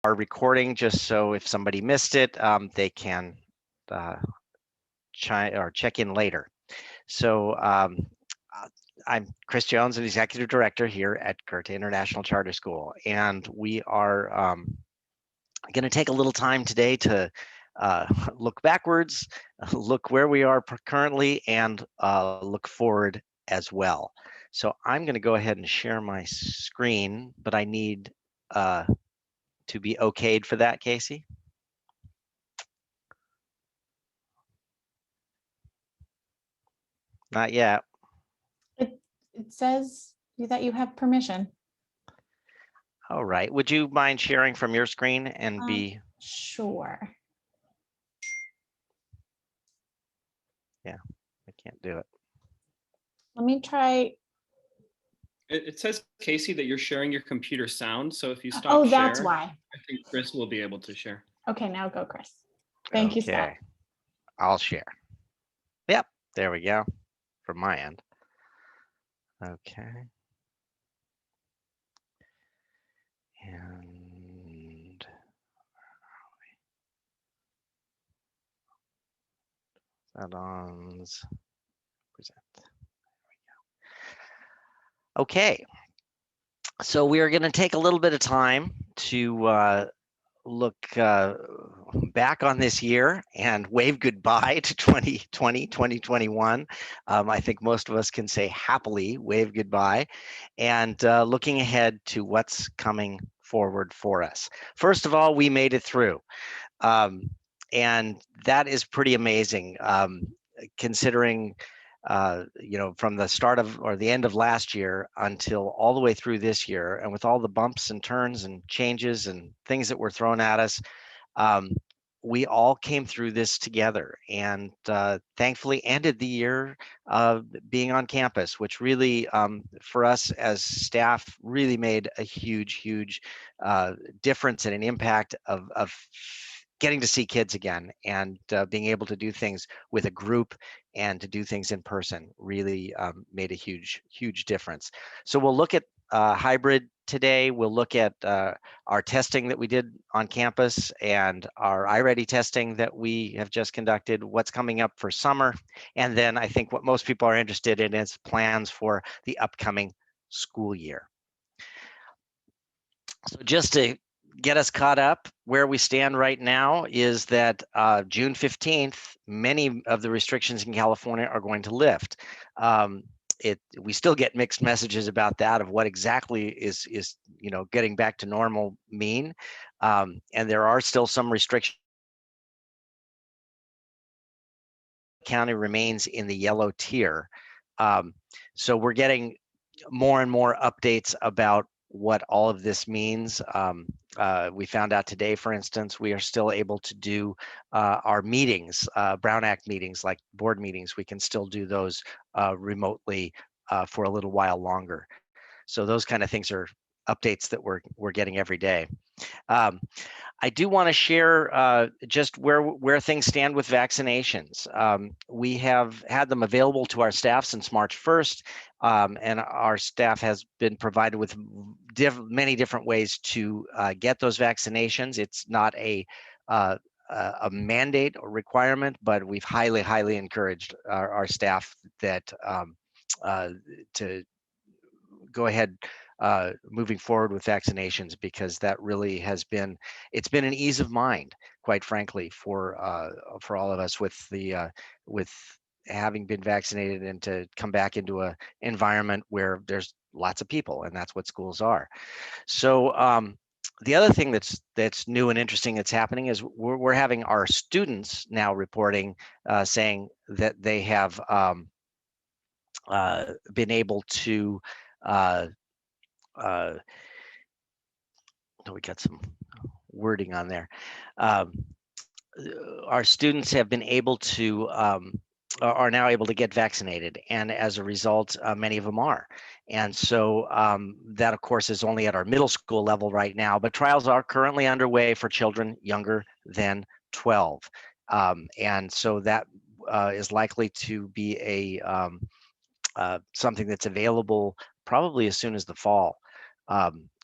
are recording just so if somebody missed it, they can uh, check in later. So uh, I'm Chris Jones, an executive director here at Goethe International Charter School, and we are going to take a little time today to look backwards, look where we are currently, and look forward as well. So I'm going to go ahead and share my screen, but I need to be okayed for that, Casey. Not yet. It says that you have permission. All right. Would you mind sharing from your screen and be? Sure. Yeah, I can't do it. Let me try. It says, Casey, that you're sharing your computer sound. So if you stop Oh, share, that's why. I think Chris will be able to share. Okay, now go, Chris. Thank you, Scott. I'll share. Yep, there we go from my end. Okay. And add-ons, present. There we go. Okay. So we are going to take a little bit of time to look back on this year and wave goodbye to 2020, 2021. I think most of us can say happily wave goodbye, and looking ahead to what's coming forward for us. First of all, we made it through. And that is pretty amazing, considering from the start of or the end of last year until all the way through this year, and with all the bumps and turns and changes and things that were thrown at us, we all came through this together, and thankfully ended the year being on campus, which really, for us as staff, really made a huge difference and an impact of getting to see kids again, and being able to do things with a group and to do things in person really made a huge difference. So we'll look at hybrid today. We'll look at our testing that we did on campus and our iReady testing that we have just conducted, what's coming up for summer, and then I think what most people are interested in is plans for the upcoming school year. So just to get us caught up, where we stand right now is that June 15th, many of the restrictions in California are going to lift. We still get mixed messages about that, of what exactly is getting back to normal mean, and there are still some restrictions. County remains in the yellow tier, so we're getting more and more updates about what all of this means. We found out today, for instance, we are still able to do our meetings, Brown Act meetings, like board meetings. We can still do those remotely for a little while longer. So those kind of things are updates that we're getting every day. I do want to share just where things stand with vaccinations. We have had them available to our staff since March 1st, and our staff has been provided with many different ways to get those vaccinations. It's not a mandate or requirement, but we've highly encouraged our staff that to go ahead moving forward with vaccinations, because that really has been, it's been an ease of mind, quite frankly, for all of us with having been vaccinated, and to come back into a environment where there's lots of people, and that's what schools are. So the other thing that's new and interesting that's happening is we're having our students now reporting, saying that they have been able to we got some wording on there. Our students have been able to are now able to get vaccinated, and as a result, many of them are. And so that, of course, is only at our middle school level right now, but trials are currently underway for children younger than 12. And so that is likely to be something that's available probably as soon as the fall.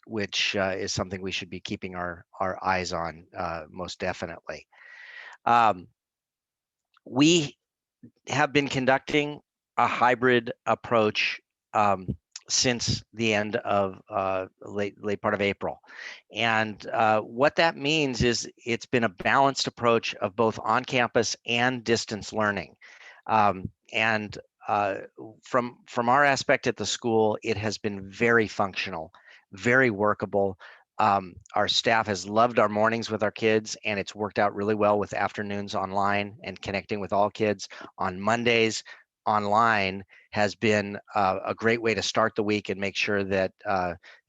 which is something we should be keeping our eyes on most definitely. We have been conducting a hybrid approach since the end of late part of April. And what that means is it's been a balanced approach of both on-campus and distance learning. And from our aspect at the school, it has been very functional, very workable. Our staff has loved our mornings with our kids, and it's worked out really well with afternoons online and connecting with all kids. On Mondays, online has been a great way to start the week and make sure that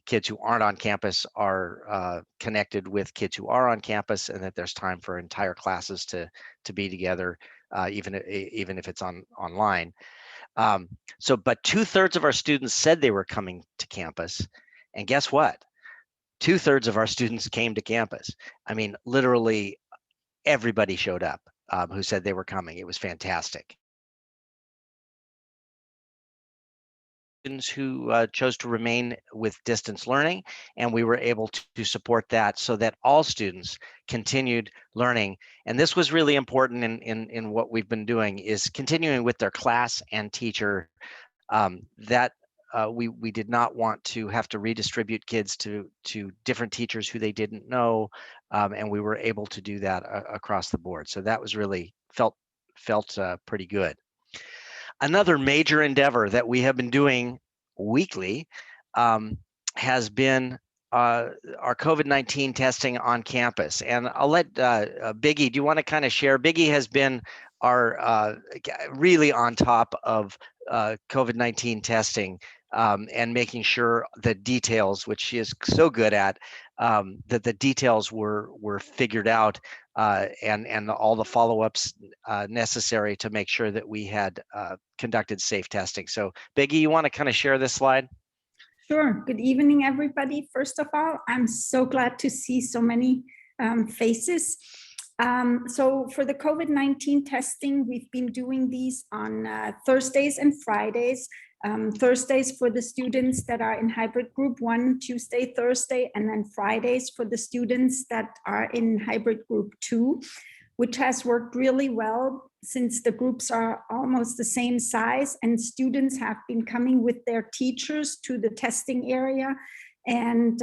kids who aren't on campus are connected with kids who are on campus, and that there's time for entire classes to be together, even if it's online. But 2/3 of our students said they were coming to campus, and guess what? 2/3 of our students came to campus. I mean, literally everybody showed up who said they were coming. It was fantastic. Students who chose to remain with distance learning, and we were able to support that so that all students continued learning. And this was really important in what we've been doing, is continuing with their class and teacher. We did not want to have to redistribute kids to different teachers who they didn't know, and we were able to do that across the board. So that was really felt pretty good. Another major endeavor that we have been doing weekly has been our COVID-19 testing on campus. And I'll let Biggie, do you want to kind of share? Biggie has been our really on top of COVID-19 testing and making sure the details, which she is so good at, that the details were figured out, and all the follow-ups necessary to make sure that we had conducted safe testing. So Biggie, you want to kind of share this slide? Sure. Good evening, everybody. First of all, I'm so glad to see so many faces. So for the COVID-19 testing, we've been doing these on Thursdays and Fridays. Thursdays for the students that are in hybrid group 1, Tuesday, Thursday, and then Fridays for the students that are in hybrid group 2, which has worked really well since the groups are almost the same size, and students have been coming with their teachers to the testing area, and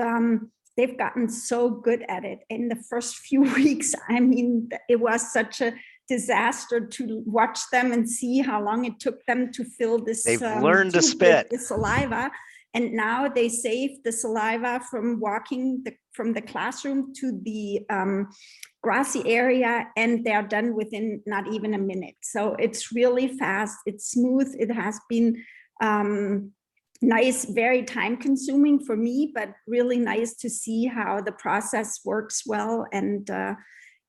they've gotten so good at it. In the first few weeks, I mean, it was such a disaster to watch them and see how long it took them to fill this. They've learned to spit the saliva, and now they save the saliva from walking from the classroom to the grassy area, and they're done within not even a minute. So it's really fast, it's smooth. It has been nice, very time consuming for me, but really nice to see how the process works well. And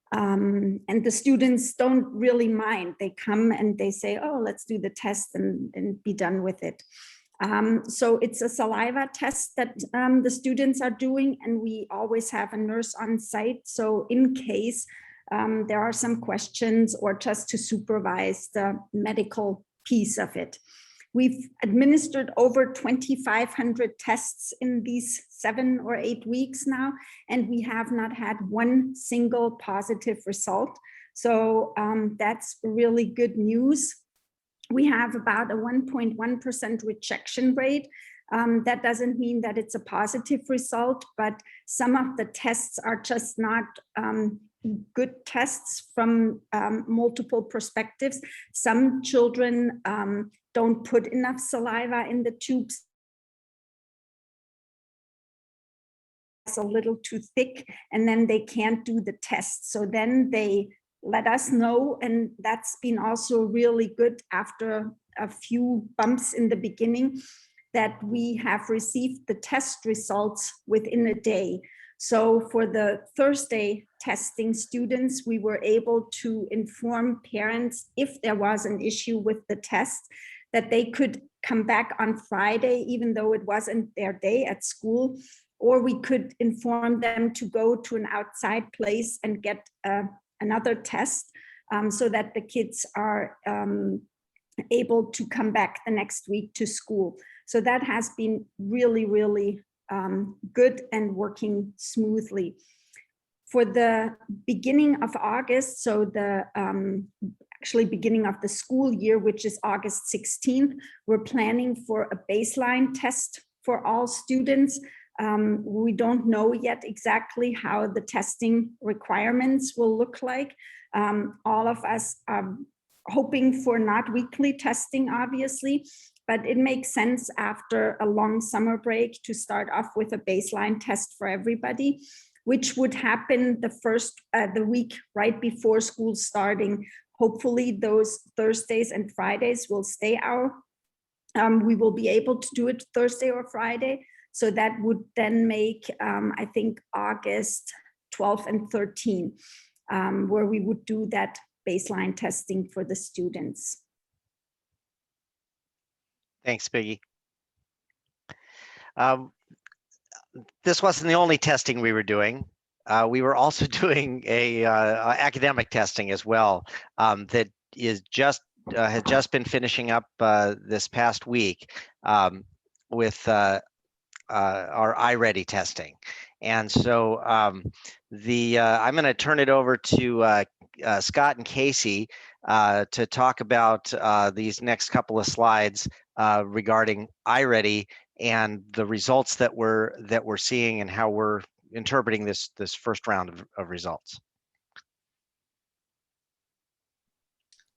the students don't really mind. They come and they say, oh, let's do the test and be done with it. So it's a saliva test that the students are doing, and we always have a nurse on site. So in case there are some questions, or just to supervise the medical piece of it. We've administered over 2,500 tests in these 7 or 8 weeks now, and we have not had one single positive result. So that's really good news. We have about a 1.1% rejection rate. That doesn't mean that it's a positive result, but some of the tests are just not good tests from multiple perspectives. Some children don't put enough saliva in the tubes. It's a little too thick, and then they can't do the test. So then they let us know, and that's been also really good after a few bumps in the beginning, that we have received the test results within a day. So for the Thursday testing students, we were able to inform parents, if there was an issue with the test, that they could come back on Friday, even though it wasn't their day at school, or we could inform them to go to an outside place and get another test, so that the kids are able to come back the next week to school. So that has been really, really good and working smoothly. For the beginning of August, so the actually beginning of the school year, which is August 16th, we're planning for a baseline test for all students. We don't know yet exactly how the testing requirements will look like. All of us are hoping for not weekly testing, obviously, but it makes sense after a long summer break to start off with a baseline test for everybody, which would happen the week right before school starting. Hopefully those Thursdays and Fridays will stay we will be able to do it Thursday or Friday. So that would then make, I think, August 12th and 13th, where we would do that baseline testing for the students. Thanks, Peggy. This wasn't the only testing we were doing. We were also doing a academic testing as well that is has just been finishing up this past week with our iReady testing. And so I'm going to turn it over to Scott and Casey to talk about these next couple of slides regarding iReady and the results that we're seeing and how we're interpreting this first round of results.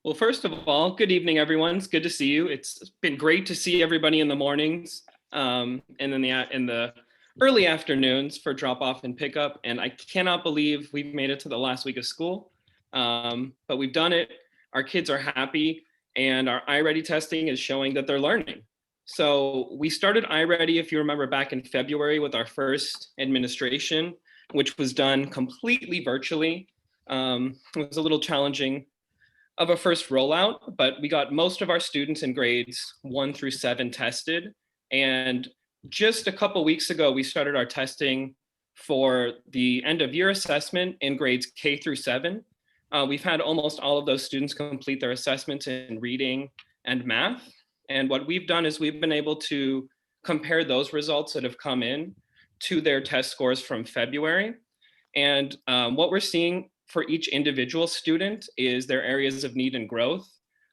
Well, first of all, good evening, everyone. It's good to see you. It's been great to see everybody in the mornings and then in the early afternoons for drop off and pickup. And I cannot believe we've made it to the last week of school, but we've done it. Our kids are happy, and our iReady testing is showing that they're learning. So we started iReady, if you remember, back in February with our first administration, which was done completely virtually. It was a little challenging of a first rollout, but we got most of our students in grades 1 through 7 tested. And just a couple weeks ago, we started our testing for the end of year assessment in grades K through 7. We've had almost all of those students complete their assessments in reading and math. And what we've done is we've been able to compare those results that have come in to their test scores from February. And what we're seeing for each individual student is their areas of need and growth.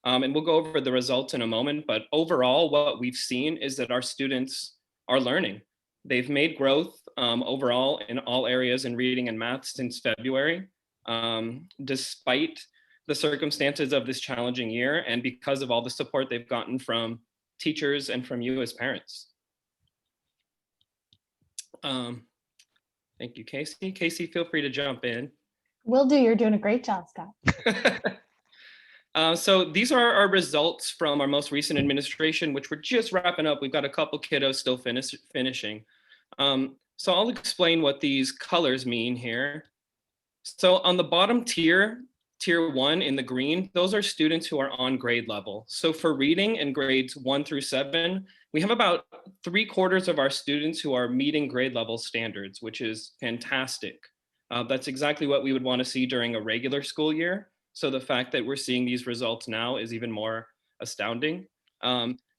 And we'll go over the results in a moment, but overall, what we've seen is that our students are learning. They've made growth overall in all areas in reading and math since February, despite the circumstances of this challenging year and because of all the support they've gotten from teachers and from you as parents. Thank you, Casey. Casey, feel free to jump in. Will do. You're doing a great job, Scott. So these are our results from our most recent administration, which we're just wrapping up. We've got a couple kiddos still finishing. So I'll explain what these colors mean here. So on the bottom tier 1 in the green, those are students who are on grade level. So for reading in grades 1 through 7, we have about 3/4 of our students who are meeting grade level standards, which is fantastic. That's exactly what we would want to see during a regular school year. So the fact that we're seeing these results now is even more astounding.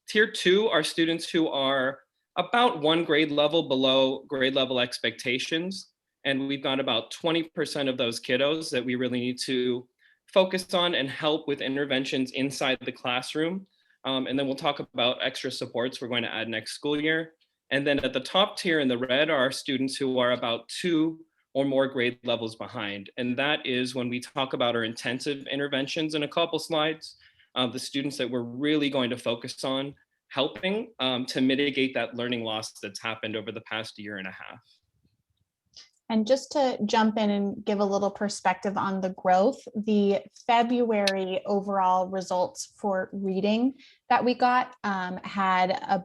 Tier 2 are students who are about 1 grade level below grade level expectations. And we've got about 20% of those kiddos that we really need to focus on and help with interventions inside the classroom. And then we'll talk about extra supports we're going to add next school year. And then at the top tier in the red are our students who are about 2 or more grade levels behind. And that is when we talk about our intensive interventions in a couple slides, the students that we're really going to focus on helping to mitigate that learning loss that's happened over the past 1.5 years. And just to jump in and give a little perspective on the growth, the February overall results for reading that we got had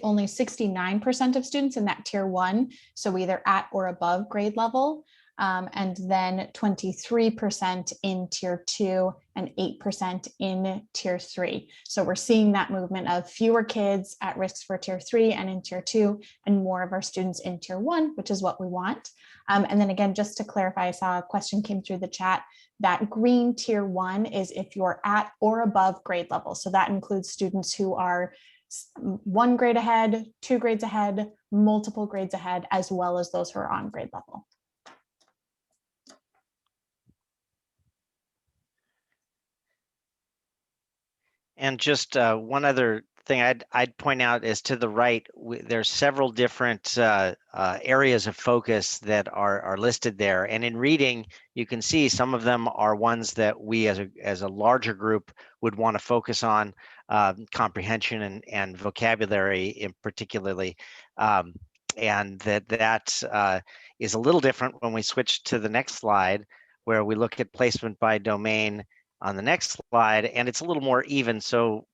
only 69% of students in that tier 1, so either at or above grade level, and then 23% in tier 2 and 8% in tier 3. So we're seeing that movement of fewer kids at risk for tier 3 and in tier 2, and more of our students in tier 1, which is what we want. And then again, just to clarify, I saw a question came through the chat. That green tier 1 is if you're at or above grade level. So that includes students who are 1 grade ahead, 2 grades ahead, multiple grades ahead, as well as those who are on grade level. And just one other thing I'd point out is to the right, there's several different areas of focus that are listed there. And in reading, you can see some of them are ones that we as a larger group would want to focus on, comprehension and vocabulary in particularly. And that is a little different when we switch to the next slide, where we look at placement by domain on the next slide, and it's a little more even. So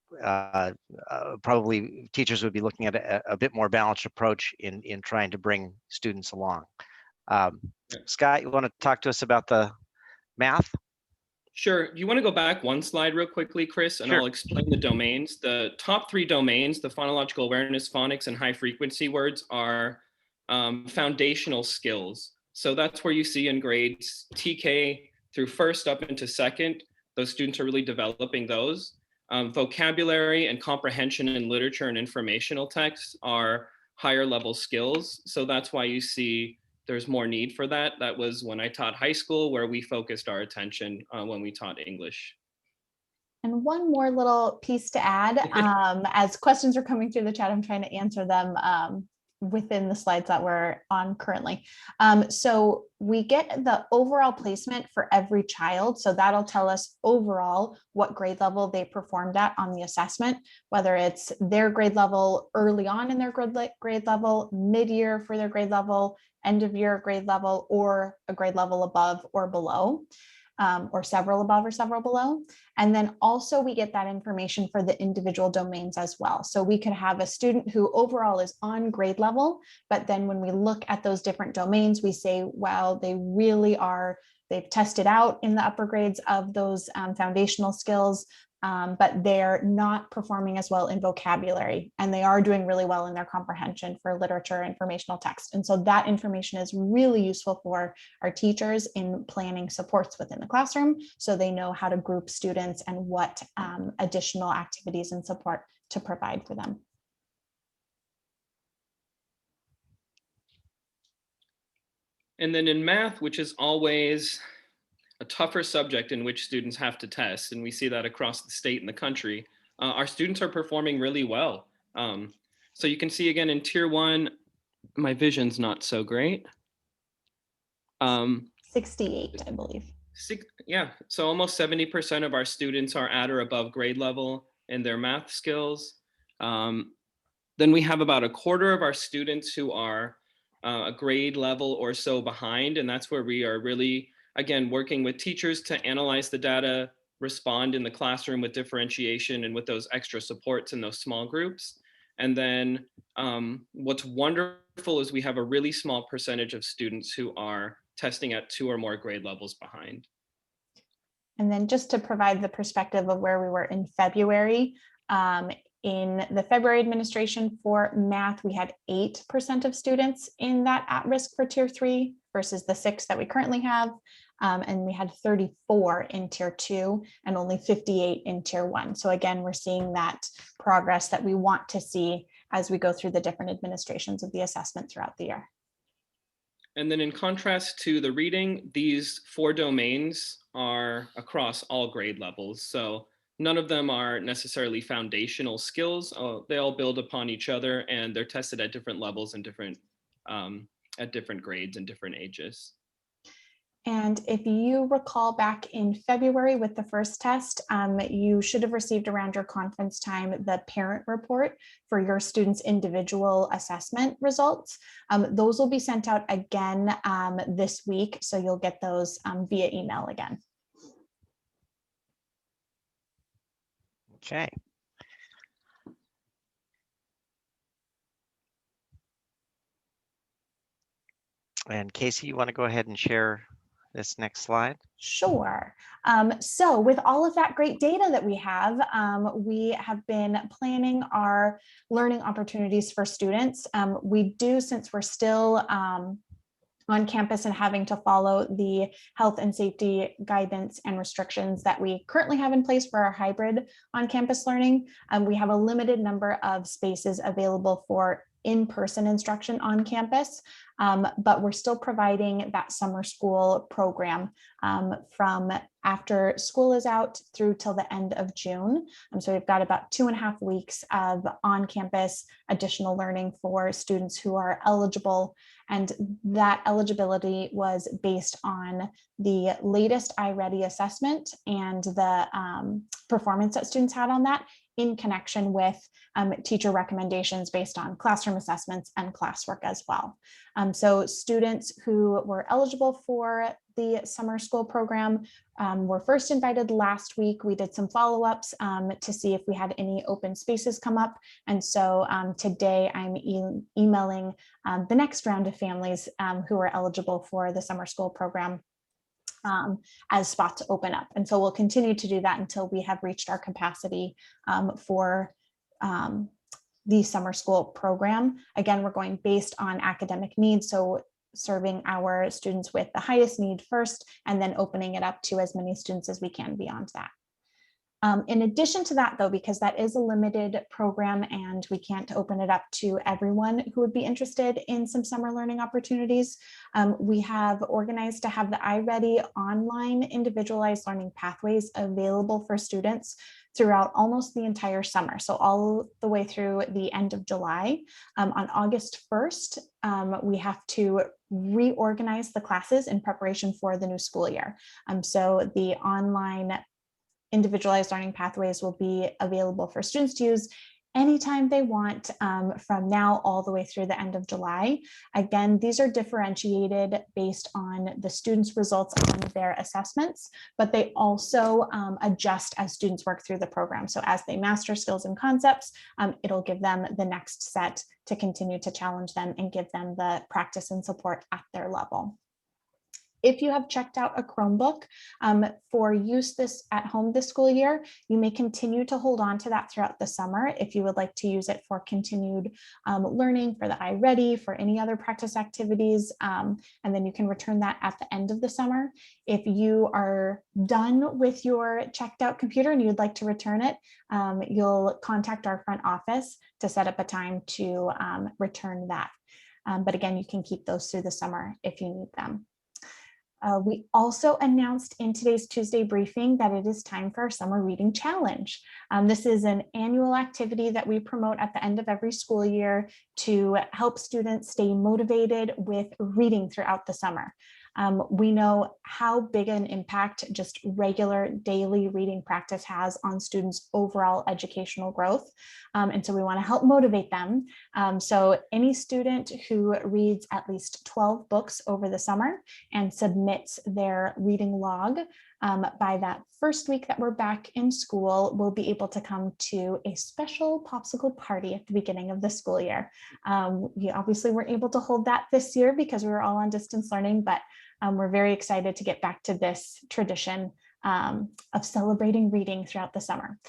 probably teachers would be looking at a bit more balanced approach in trying to bring students along. Scott, you want to talk to us about the math? Sure. You want to go back one slide real quickly, Chris, and Sure. I'll explain the domains. The top three domains, the phonological awareness, phonics, and high frequency words, are foundational skills. So that's where you see in grades TK through first up into second, those students are really developing those. Vocabulary and comprehension in literature and informational texts are higher level skills. So that's why you see there's more need for that. That was when I taught high school, where we focused our attention when we taught English. And one more little piece to add, as questions are coming through the chat, I'm trying to answer them within the slides that we're on currently. So we get the overall placement for every child. So that'll tell us overall what grade level they performed at on the assessment, whether it's their grade level early on in their grade level, mid-year for their grade level, end of year grade level, or a grade level above or below. Or several above or several below. And then also we get that information for the individual domains as well. So we could have a student who overall is on grade level, but then when we look at those different domains, we say, well, they really are, they've tested out in the upper grades of those foundational skills, but they're not performing as well in vocabulary, and they are doing really well in their comprehension for literature, informational text. And so that information is really useful for our teachers in planning supports within the classroom, so they know how to group students and what additional activities and support to provide for them. And then in math, which is always a tougher subject in which students have to test, and we see that across the state and the country, our students are performing really well. So you can see again in tier 1, my vision's not so great. 68, I believe. Yeah, so almost 70% of our students are at or above grade level in their math skills. Then we have about a quarter of our students who are a grade level or so behind, and that's where we are really, again, working with teachers to analyze the data, respond in the classroom with differentiation and with those extra supports in those small groups. And then what's wonderful is we have a really small percentage of students who are testing at 2 or more grade levels behind. And then just to provide the perspective of where we were in February, in the February administration for math, we had 8% of students in that at risk for tier 3 versus the 6 that we currently have. And we had 34 in tier 2 and only 58 in tier 1. So again, we're seeing that progress that we want to see as we go through the different administrations of the assessment throughout the year. And then in contrast to the reading, these 4 domains are across all grade levels. So none of them are necessarily foundational skills. They all build upon each other, and they're tested at different levels and at different grades and different ages. And if you recall back in February with the first test, you should have received around your conference time the parent report for your students' individual assessment results. Those will be sent out again this week, so you'll get those via email again. Okay. And Casey, you want to go ahead and share this next slide? Sure. So with all of that great data that we have been planning our learning opportunities for students. We do, since we're still on campus and having to follow the health and safety guidance and restrictions that we currently have in place for our hybrid on-campus learning. We have a limited number of spaces available for in-person instruction on campus, but we're still providing that summer school program from after school is out through till the end of June. So we've got about 2.5 weeks of on-campus additional learning for students who are eligible. And that eligibility was based on the latest iReady assessment and the performance that students had on that in connection with teacher recommendations based on classroom assessments and classwork as well. So students who were eligible for the summer school program were first invited last week. We did some follow-ups to see if we had any open spaces come up. And so today I'm emailing the next round of families who are eligible for the summer school program as spots open up. And so we'll continue to do that until we have reached our capacity for the summer school program. Again, we're going based on academic needs. So serving our students with the highest need first, and then opening it up to as many students as we can beyond that. In addition to that, though, because that is a limited program and we can't open it up to everyone who would be interested in some summer learning opportunities, we have organized to have the iReady online individualized learning pathways available for students throughout almost the entire summer. So all the way through the end of July. On August 1st, we have to reorganize the classes in preparation for the new school year. So the online individualized learning pathways will be available for students to use anytime they want from now all the way through the end of July. Again, these are differentiated based on the students' results on their assessments, but they also adjust as students work through the program. So as they master skills and concepts, it'll give them the next set to continue to challenge them and give them the practice and support at their level. If you have checked out a Chromebook for use at home this school year, you may continue to hold on to that throughout the summer if you would like to use it for continued learning, for the iReady, for any other practice activities, and then you can return that at the end of the summer. If you are done with your checked out computer and you'd like to return it, you'll contact our front office to set up a time to return that. But again, you can keep those through the summer if you need them. We also announced in today's Tuesday briefing that it is time for our summer reading challenge. This is an annual activity that we promote at the end of every school year to help students stay motivated with reading throughout the summer. We know how big an impact just regular daily reading practice has on students' overall educational growth. And so we want to help motivate them. So any student who reads at least 12 books over the summer and submits their reading log by that first week that we're back in school, will be able to come to a special popsicle party at the beginning of the school year. We obviously weren't able to hold that this year because we were all on distance learning, but we're very excited to get back to this tradition of celebrating reading throughout the summer.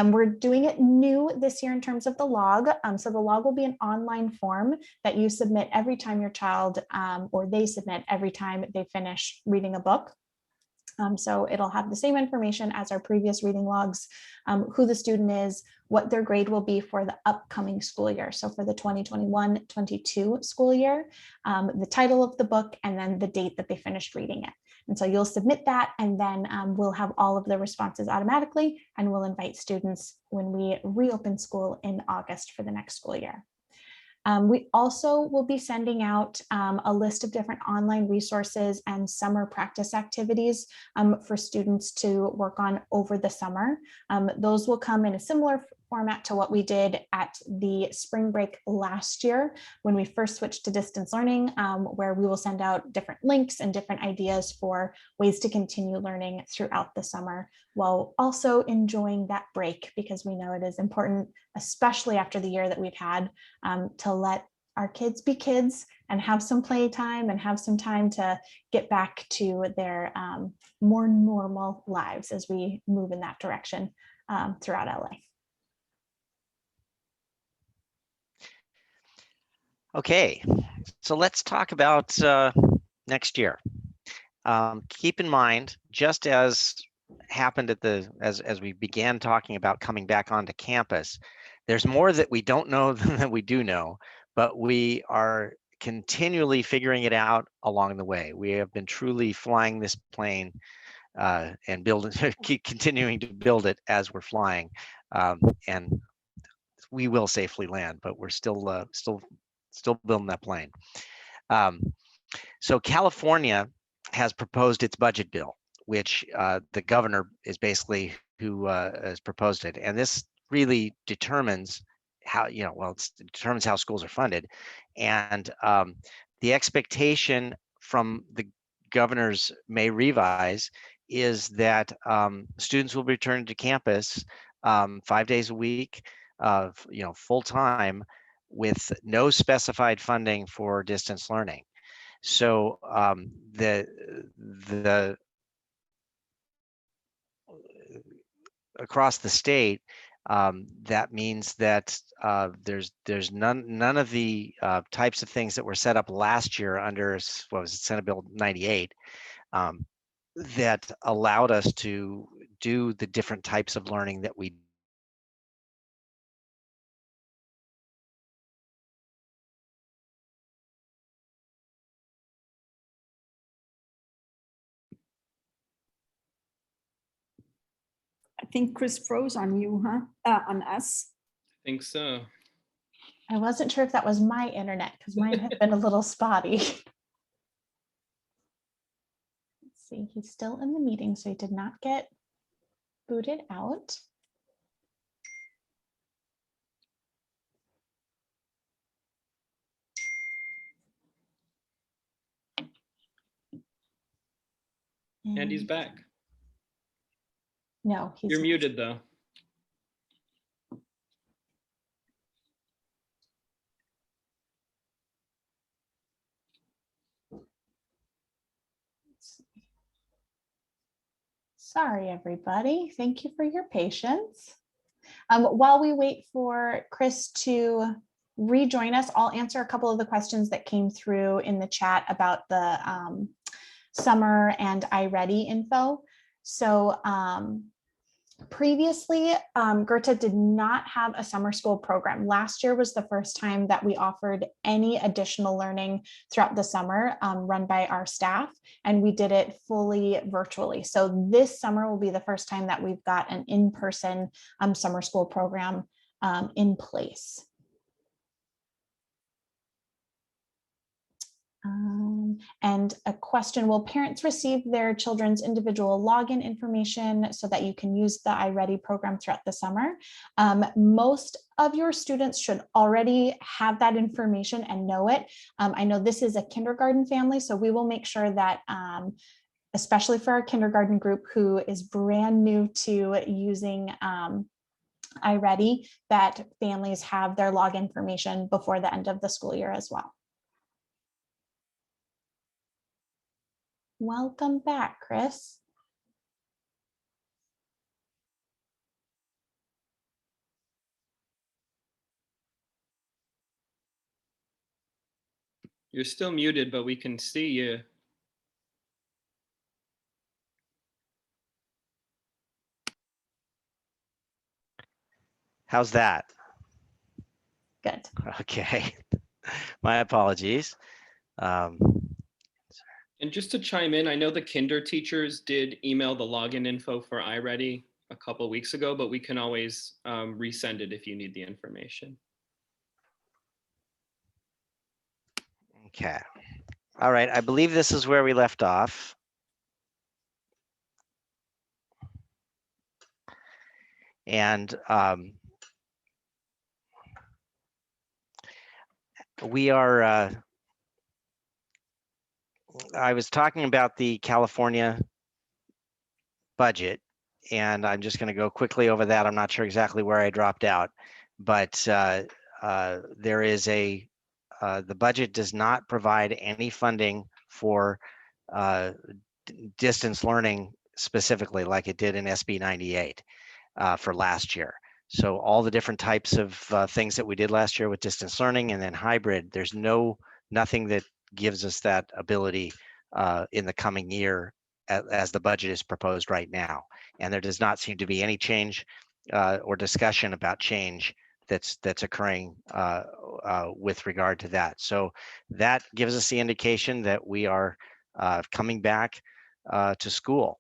We're doing it new this year in terms of the log. So the log will be an online form that you submit every time your child or they submit every time they finish reading a book. So it'll have the same information as our previous reading logs, who the student is, what their grade will be for the upcoming school year. So for the 2021-22 school year, the title of the book, and then the date that they finished reading it. And so you'll submit that, and then we'll have all of the responses automatically, and we'll invite students when we reopen school in August for the next school year. We also will be sending out a list of different online resources and summer practice activities for students to work on over the summer. Those will come in a similar format to what we did at the spring break last year when we first switched to distance learning, where we will send out different links and different ideas for ways to continue learning throughout the summer while also enjoying that break, because we know it is important, especially after the year that we've had, to let our kids be kids and have some playtime and have some time to get back to their more normal lives as we move in that direction throughout LA. Okay, so let's talk about next year. Keep in mind, just as happened at as we began talking about coming back onto campus, there's more that we don't know than that we do know. but we are continually figuring it out along the way. We have been truly flying this plane and building, keep continuing to build it as we're flying, and we will safely land, but we're still building that plane. So California has proposed its budget bill, which the governor is basically who has proposed it, and this really determines how, it determines how schools are funded, and the expectation from the governor's May revise is that students will return to campus 5 days a week, full time, with no specified funding for distance learning. So the across the state, that means that there's none of the types of things that were set up last year under, what was it, Senate Bill 98, that allowed us to do the different types of learning that we I think Chris froze on you, huh? On us. I think so. I wasn't sure if that was my internet because mine had been a little spotty. Let's see, he's still in the meeting, so he did not get booted out. And he's back. No, he's You're not. muted though. Sorry, everybody. Thank you for your patience. While we wait for Chris to rejoin us, I'll answer a couple of the questions that came through in the chat about the summer and iReady info. So previously, Goethe did not have a summer school program. Last year was the first time that we offered any additional learning throughout the summer run by our staff, and we did it fully virtually. So this summer will be the first time that we've got an in-person summer school program in place. And a question, will parents receive their children's individual login information so that you can use the iReady program throughout the summer? Most of your students should already have that information and know it. I know this is a kindergarten family, so we will make sure that especially for our kindergarten group who is brand new to using iReady, that families have their login information before the end of the school year as well. Welcome back, Chris. You're still muted, but we can see you. How's that? Good. Okay. My apologies. And just to chime in, I know the kinder teachers did email the login info for iReady a couple weeks ago, but we can always resend it if you need the information. Okay. All right. I believe this is where we left off. And we are, I was talking about the California budget, and I'm just going to go quickly over that. I'm not sure exactly where I dropped out, but there is the budget does not provide any funding for distance learning specifically like it did in SB 98 for last year. So all the different types of things that we did last year with distance learning and then hybrid, there's nothing that gives us that ability in the coming year as the budget is proposed right now. And there does not seem to be any change or discussion about change that's occurring with regard to that. So that gives us the indication that we are coming back to school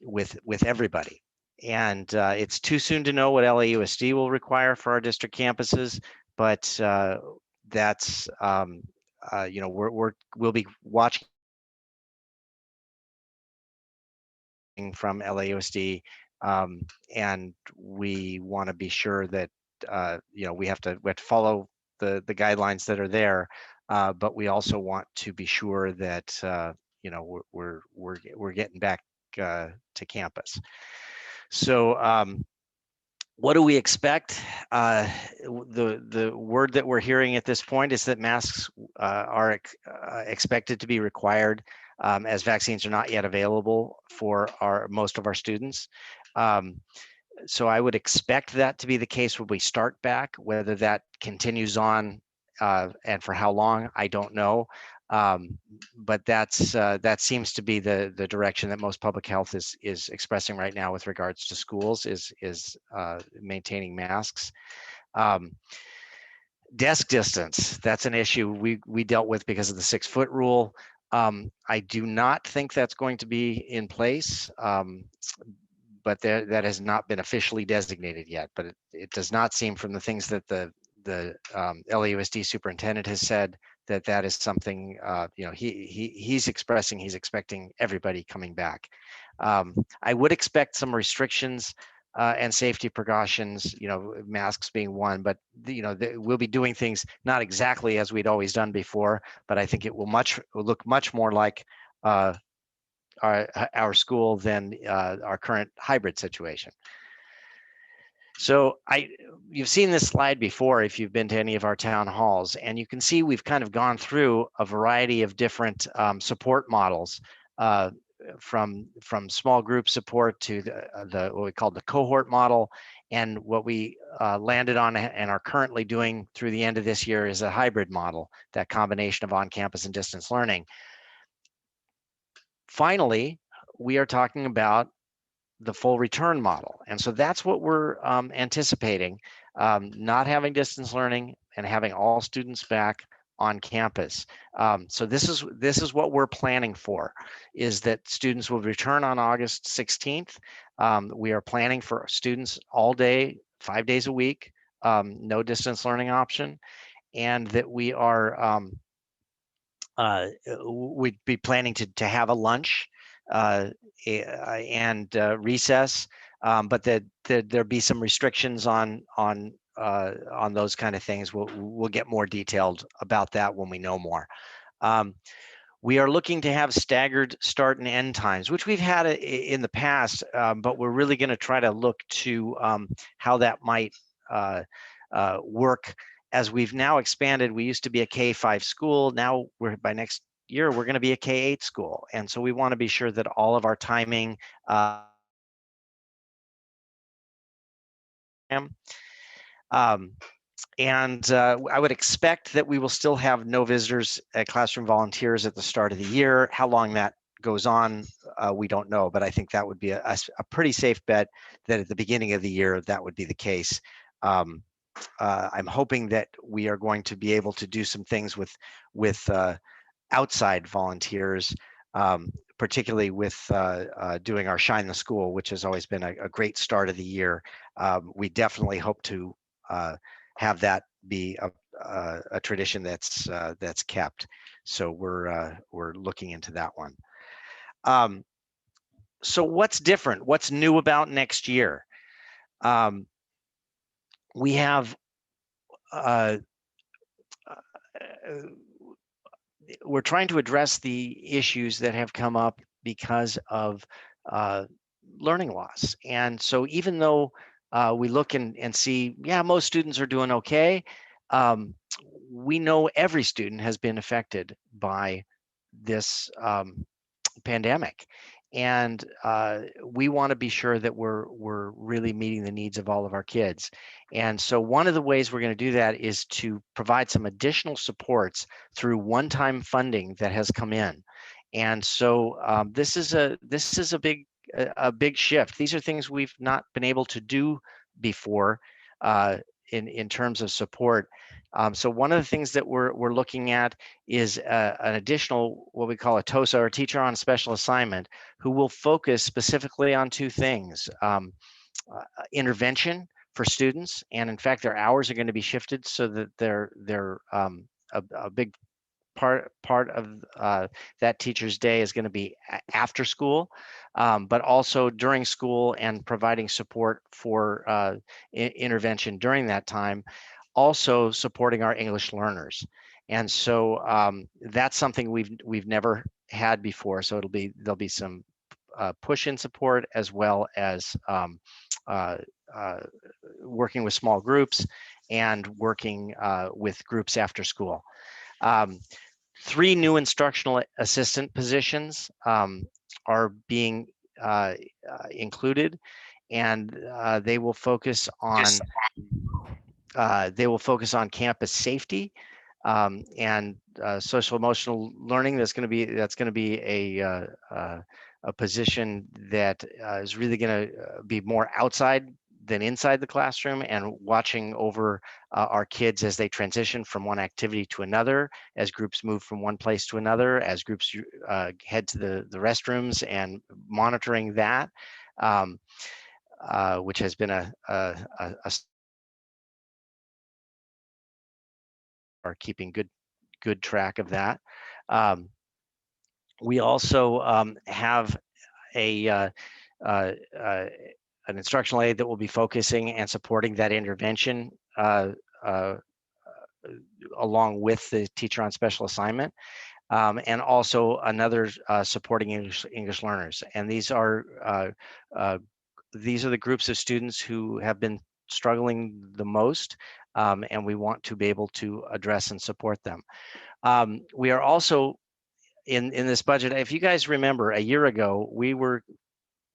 with everybody. And it's too soon to know what LAUSD will require for our district campuses, but that's you know, we'll be watching from LAUSD, and we want to be sure that you know, we have to follow the guidelines that are there, but we also want to be sure that you know, we're getting back to campus. So what do we expect? The word that we're hearing at this point is that masks are expected to be required as vaccines are not yet available for most of our students. So I would expect that to be the case when we start back. Whether that continues on and for how long, I don't know. But that seems to be the direction that most public health is expressing right now with regards to schools, is maintaining masks. Desk distance, that's an issue we dealt with because of the 6-foot rule. I do not think that's going to be in place, but that has not been officially designated yet. But it does not seem, from the things that the LAUSD superintendent has said, that is something you know, he's expecting everybody coming back. I would expect some restrictions and safety precautions, you know, masks being one, but you know, we'll be doing things not exactly as we'd always done before, but I think it will look much more like our school than our current hybrid situation. So you've seen this slide before if you've been to any of our town halls, and you can see we've kind of gone through a variety of different support models, from small group support to the what we call the cohort model, and what we landed on and are currently doing through the end of this year is a hybrid model, that combination of on-campus and distance learning. Finally, we are talking about the full return model. And so that's what we're anticipating, not having distance learning and having all students back on campus. So this is what we're planning for, is that students will return on August 16th. We are planning for students all day, 5 days a week, no distance learning option, and that we are we'd be planning to have a lunch and recess, but that there'll be some restrictions on those kind of things. We'll get more detailed about that when we know more. We are looking to have staggered start and end times, which we've had in the past, but we're really going to try to look to how that might work. As we've now expanded, we used to be a K-5 school. Now by next year, we're going to be a K-8 school. And so we want to be sure that all of our timing I would expect that we will still have no visitors at classroom volunteers at the start of the year. How long that goes on, we don't know, but I think that would be a pretty safe bet that at the beginning of the year, that would be the case. I'm hoping that we are going to be able to do some things with outside volunteers, particularly with doing our Shine the School, which has always been a great start of the year. We definitely hope to have that be a tradition that's kept. So we're looking into that one. So what's different? What's new about next year? We have we're trying to address the issues that have come up because of learning loss. And so even though we look and see, yeah, most students are doing okay, we know every student has been affected by this pandemic. And we want to be sure that we're really meeting the needs of all of our kids. And so one of the ways we're going to do that is to provide some additional supports through one-time funding that has come in. And so this is a big shift. These are things we've not been able to do before. in terms of support. So one of the things that we're looking at is an additional, what we call a TOSA, or teacher on special assignment, who will focus specifically on two things: intervention for students, and in fact their hours are going to be shifted so that they're a big part of that teacher's day is going to be after school, but also during school, and providing support for intervention during that time, also supporting our English learners. And so that's something we've never had before. So there'll be some push-in support, as well as uh, working with small groups and working with groups after school. 3 new instructional assistant positions are being included, and they will focus on campus safety and social emotional learning. That's going to be a position that is really going to be more outside than inside the classroom, and watching over our kids as they transition from one activity to another, as groups move from one place to another, as groups head to the restrooms, and monitoring that, which has been are keeping good track of that. We also have an instructional aide that will be focusing and supporting that intervention along with the teacher on special assignment, and also another supporting English learners. And these are the groups of students who have been struggling the most, and we want to be able to address and support them. We are also in this budget, if you guys remember, a year ago, we were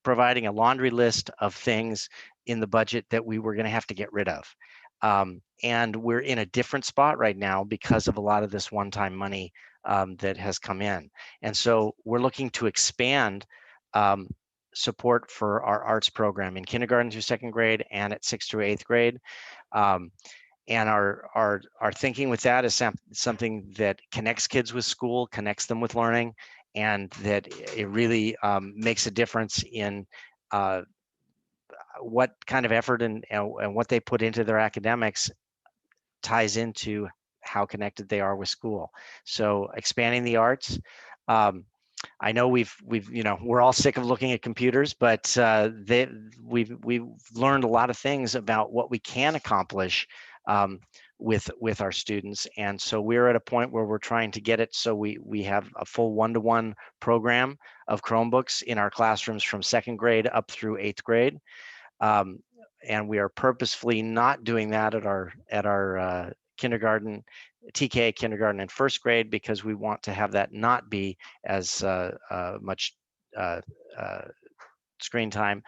providing a laundry list of things in the budget that we were going to have to get rid of. And we're in a different spot right now because of a lot of this one-time money that has come in. And so we're looking to expand support for our arts program in kindergarten through 2nd grade and at 6th through 8th grade. And our thinking with that is something that connects kids with school, connects them with learning, and that it really makes a difference in what kind of effort and what they put into their academics ties into how connected they are with school. So expanding the arts. I know we've we're all sick of looking at computers, but we've learned a lot of things about what we can accomplish with our students. And so we're at a point where we're trying to get it so we have a full one-to-one program of Chromebooks in our classrooms from 2nd grade up through 8th grade. And we are purposefully not doing that at our kindergarten, TK kindergarten and 1st grade, because we want to have that not be as much screen time.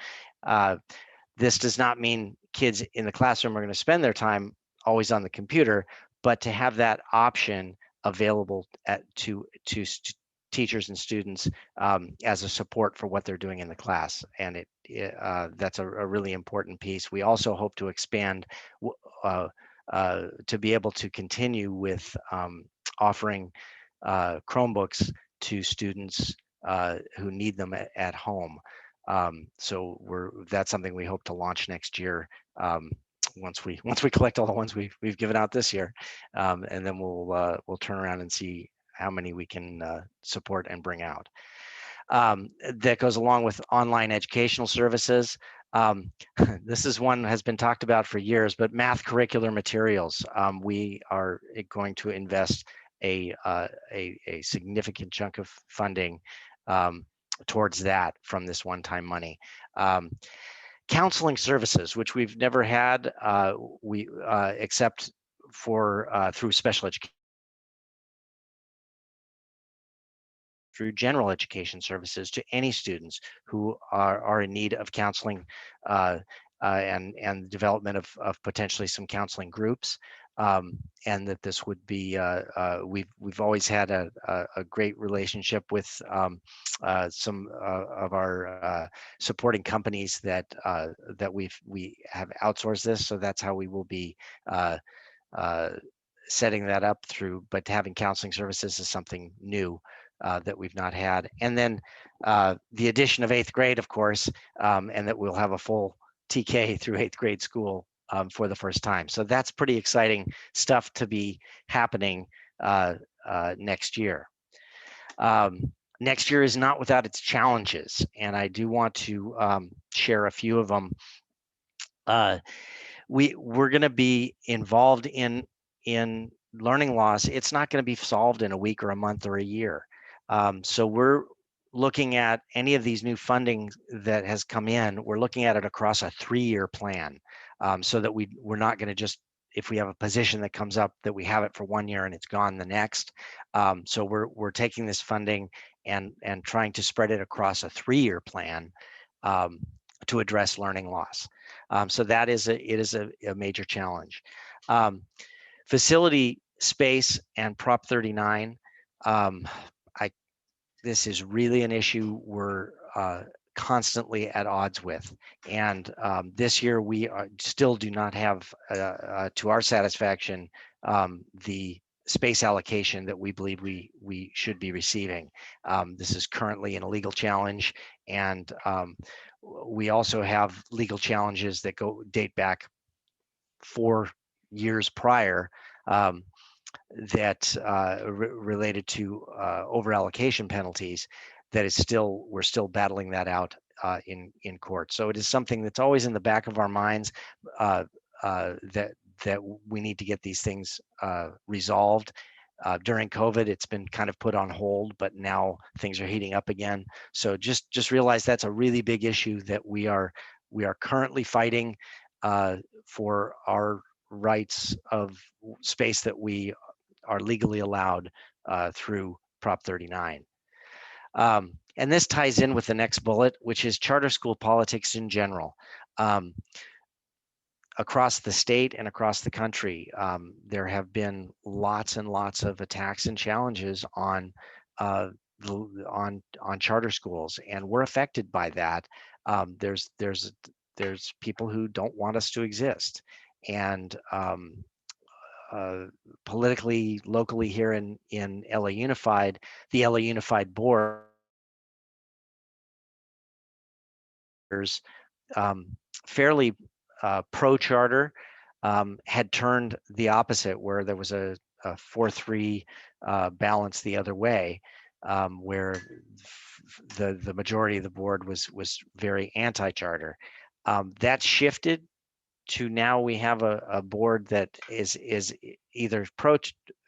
This does not mean kids in the classroom are going to spend their time always on the computer, but to have that option available to teachers and students as a support for what they're doing in the class. And that's a really important piece. We also hope to expand to be able to continue with offering Chromebooks to students who need them at home. So that's something we hope to launch next year, once we collect all the ones we've given out this year, and then we'll turn around and see how many we can support and bring out. That goes along with online educational services. This is one that has been talked about for years, but math curricular materials. We are going to invest a significant chunk of funding towards that from this one-time money. Counseling services, which we've never had, except for through special education, through general education services to any students who are in need of counseling and development of potentially some counseling groups. and that this would be we've always had a great relationship with some of our supporting companies that we have outsourced this, so that's how we will be uh, setting that up through. But having counseling services is something new that we've not had, and then the addition of 8th grade, of course, and that we'll have a full TK through 8th grade school for the first time. So that's pretty exciting stuff to be happening next year. Next year is not without its challenges, and I do want to share a few of them. We're going to be involved in learning loss. It's not going to be solved in a week or a month or a year. So we're looking at any of these new funding that has come in. We're looking at it across a 3-year plan, so that we're not going to just, if we have a position that comes up, that we have it for 1 year and it's gone the next. So we're taking this funding and trying to spread it across a 3-year plan to address learning loss. So that is a major challenge. Facility space and Prop 39. This is really an issue we're constantly at odds with, and this year we still do not have, to our satisfaction, the space allocation that we believe we should be receiving. This is currently an illegal challenge, and we also have legal challenges that date back 4 years prior, that related to over allocation penalties. That is we're still battling that out in court. So it is something that's always in the back of our minds, that we need to get these things resolved. During COVID, it's been kind of put on hold, but now things are heating up again. So just realize that's a really big issue that we are currently fighting for our rights of space that we are legally allowed through Prop 39. And this ties in with the next bullet, which is charter school politics in general. Across the state and across the country, there have been lots and lots of attacks and challenges on charter schools, and we're affected by that. There's people who don't want us to exist, and politically, locally here in LA Unified, the LA Unified Board fairly pro-charter, had turned the opposite, where there was a 4-3 balance the other way, where the majority of the board was very anti-charter. That shifted to now we have a board that is either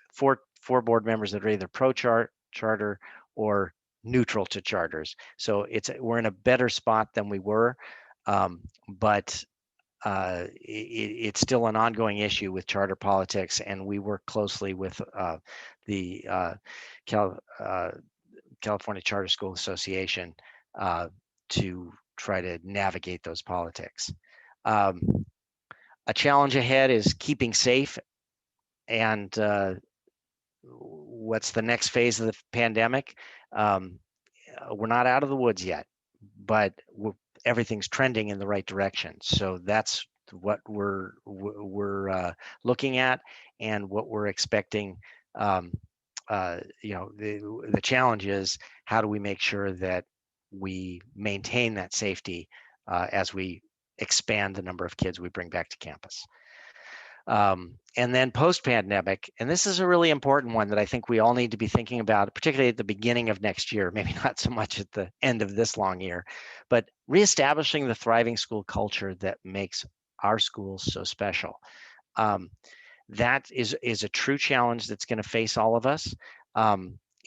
four board members that are either pro-charter or neutral to charters. So we're in a better spot than we were, but it's still an ongoing issue with charter politics, and we work closely with the California Charter School Association to try to navigate those politics. A challenge ahead is keeping safe, and what's the next phase of the pandemic? We're not out of the woods yet, but everything's trending in the right direction. So that's what we're looking at, and what we're expecting. The challenge is, how do we make sure that we maintain that safety as we expand the number of kids we bring back to campus. And then post-pandemic, and this is a really important one that I think we all need to be thinking about, particularly at the beginning of next year, maybe not so much at the end of this long year, but reestablishing the thriving school culture that makes our schools so special. That is a true challenge that's going to face all of us.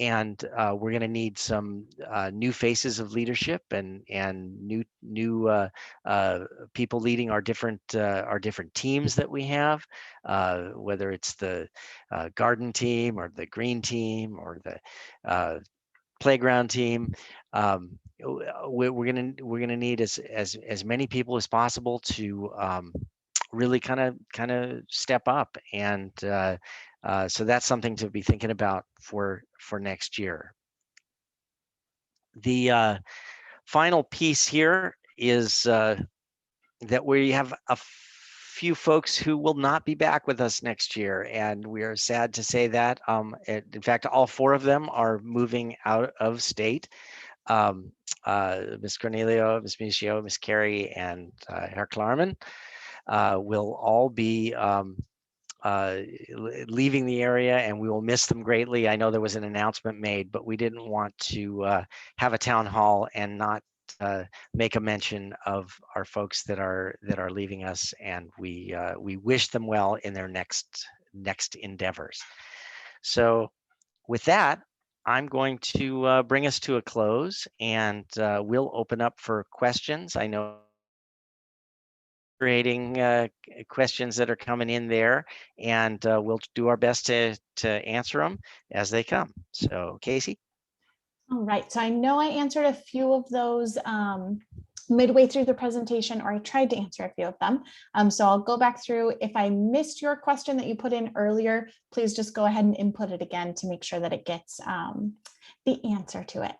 And we're going to need some new faces of leadership, and new people leading our different teams that we have, whether it's the garden team or the green team or the playground team. We're gonna need as many people as possible to really kind of step up. And so that's something to be thinking about for next year. The final piece here is that we have a few folks who will not be back with us next year, and we are sad to say that. In fact, all 4 of them are moving out of state. Ms. Cornelio, Ms. Michio, Ms. Carey, and Herr Klarman will all be leaving the area, and we will miss them greatly. I know there was an announcement made, but we didn't want to have a town hall and not make a mention of our folks that are leaving us, and we wish them well in their next endeavors. So with that, I'm going to bring us to a close, and we'll open up for questions. I know creating questions that are coming in there, and we'll do our best to answer them as they come. So Casey. All right, so I know I answered a few of those midway through the presentation, or I tried to answer a few of them. So I'll go back through. If I missed your question that you put in earlier, please just go ahead and input it again to make sure that it gets the answer to it.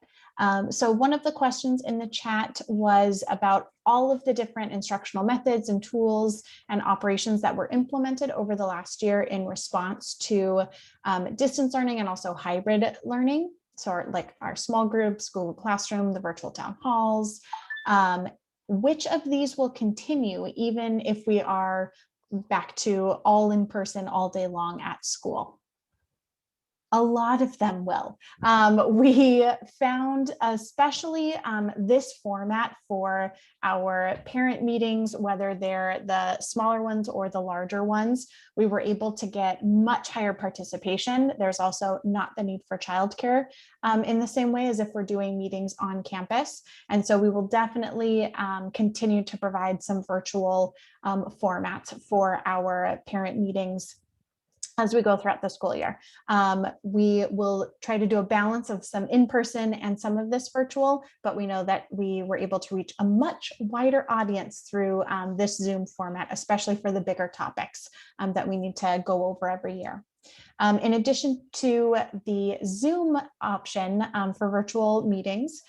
So one of the questions in the chat was about all of the different instructional methods and tools and operations that were implemented over the last year in response to distance learning and also hybrid learning. So like our small groups, Google Classroom, the virtual town halls. Which of these will continue even if we are back to all in person all day long at school? A lot of them will. We found especially this format for our parent meetings, whether they're the smaller ones or the larger ones, we were able to get much higher participation. There's also not the need for childcare in the same way as if we're doing meetings on campus. And so we will definitely continue to provide some virtual formats for our parent meetings as we go throughout the school year. We will try to do a balance of some in-person and some of this virtual, but we know that we were able to reach a much wider audience through this Zoom format, especially for the bigger topics that we need to go over every year. In addition to the Zoom option for virtual meetings,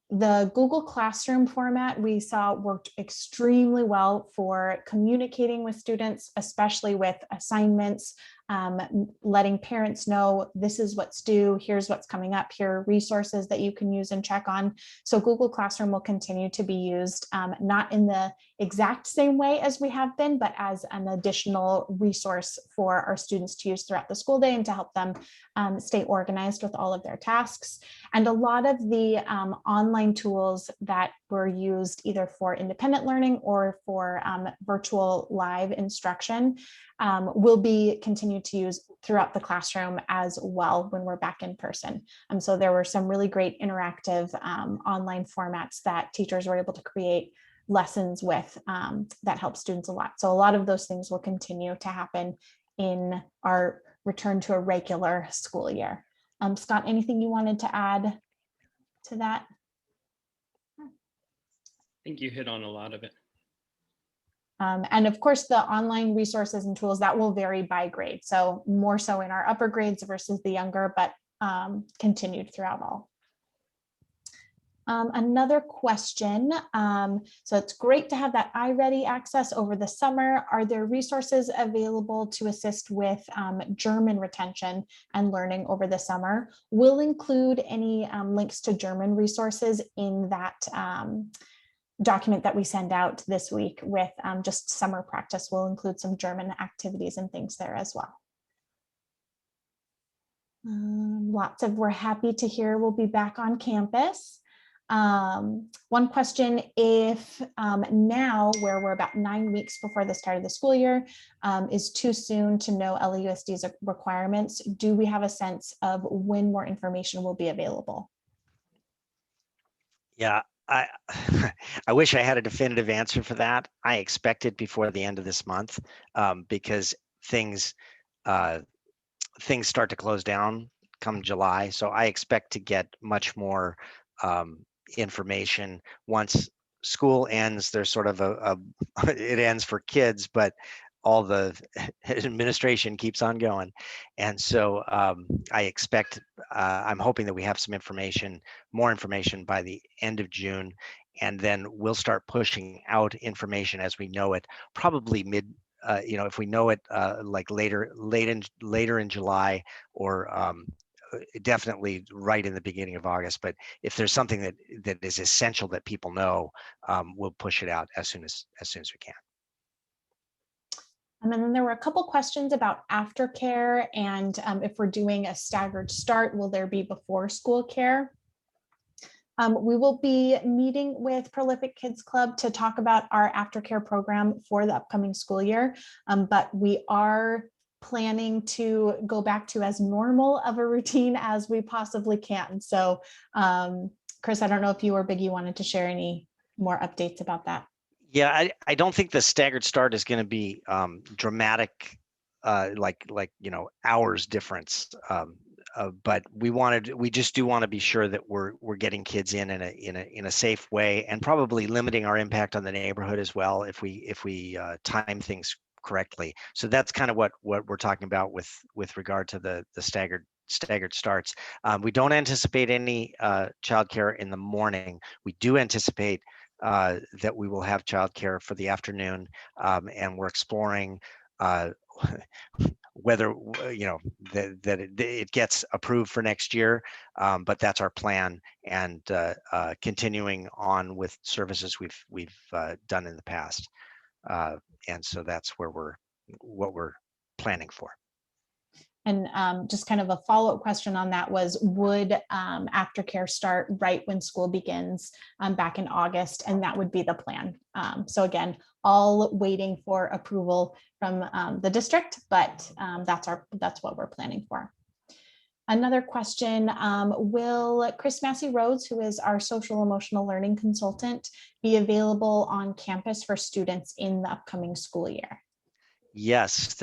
the Google Classroom format we saw worked extremely well for communicating with students, especially with assignments, letting parents know this is what's due, here's what's coming up, here are resources that you can use and check on. So Google Classroom will continue to be used, not in the exact same way as we have been, but as an additional resource for our students to use throughout the school day and to help them stay organized with all of their tasks. And a lot of the online tools that were used either for independent learning or for virtual live instruction will be continued to use throughout the classroom as well when we're back in person. So there were some really great interactive online formats that teachers were able to create lessons with that help students a lot. So a lot of those things will continue to happen in our return to a regular school year. Scott, anything you wanted to add to that? I think you hit on a lot of it. And of course, the online resources and tools that will vary by grade. So more so in our upper grades versus the younger, but continued throughout all. Another question. So it's great to have that iReady access over the summer. Are there resources available to assist with German retention and learning over the summer? We'll include any links to German resources in that document that we send out this week with just summer practice. We'll include some German activities and things there as well. Lots of we're happy to hear we'll be back on campus. One question, if now where we're about 9 weeks before the start of the school year is too soon to know LAUSD's requirements, do we have a sense of when more information will be available? Yeah, I wish I had a definitive answer for that. I expect it before the end of this month because things start to close down come July. So I expect to get much more information once school ends, there's sort of it ends for kids, but all the administration keeps on going. And so I expect, I'm hoping that we have some information, more information by the end of June, and then we'll start pushing out information as we know it, probably if we know it like later in July, or definitely right in the beginning of August. But if there's something that is essential that people know, we'll push it out as soon as we can. And then there were a couple questions about aftercare and if we're doing a staggered start, will there be before school care? We will be meeting with Prolific Kids Club to talk about our aftercare program for the upcoming school year, but we are planning to go back to as normal of a routine as we possibly can. So Chris, I don't know if you or Biggie wanted to share any more updates about that. Yeah, I don't think the staggered start is going to be dramatic, like hours difference. But we just do want to be sure that we're getting kids in a safe way, and probably limiting our impact on the neighborhood as well if we time things correctly. So that's kind of what we're talking about with regard to the staggered starts. We don't anticipate any childcare in the morning. We do anticipate that we will have childcare for the afternoon, and we're exploring whether that it gets approved for next year, but that's our plan, and continuing on with services we've done in the past, and so that's what we're planning for. And just kind of a follow-up question on that was, would aftercare start right when school begins back in August? And that would be the plan. So again, all waiting for approval from the district, but that's what we're planning for. Another question, will Chris Massey Rhodes, who is our social emotional learning consultant, be available on campus for students in the upcoming school year? Yes,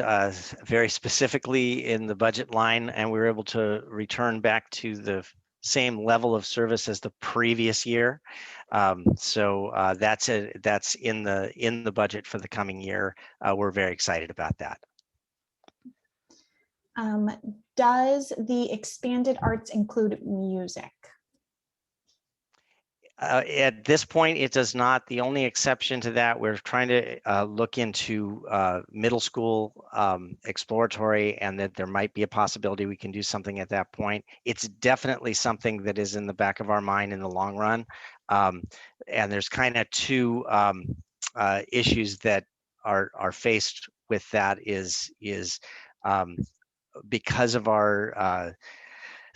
very specifically in the budget line, and we were able to return back to the same level of service as the previous year. So that's in the budget for the coming year. We're very excited about that. Does the expanded arts include music? At this point, it does not. The only exception to that, we're trying to look into middle school exploratory, and that there might be a possibility we can do something at that point. It's definitely something that is in the back of our mind in the long run. And there's kind of two issues that are faced with that is because of our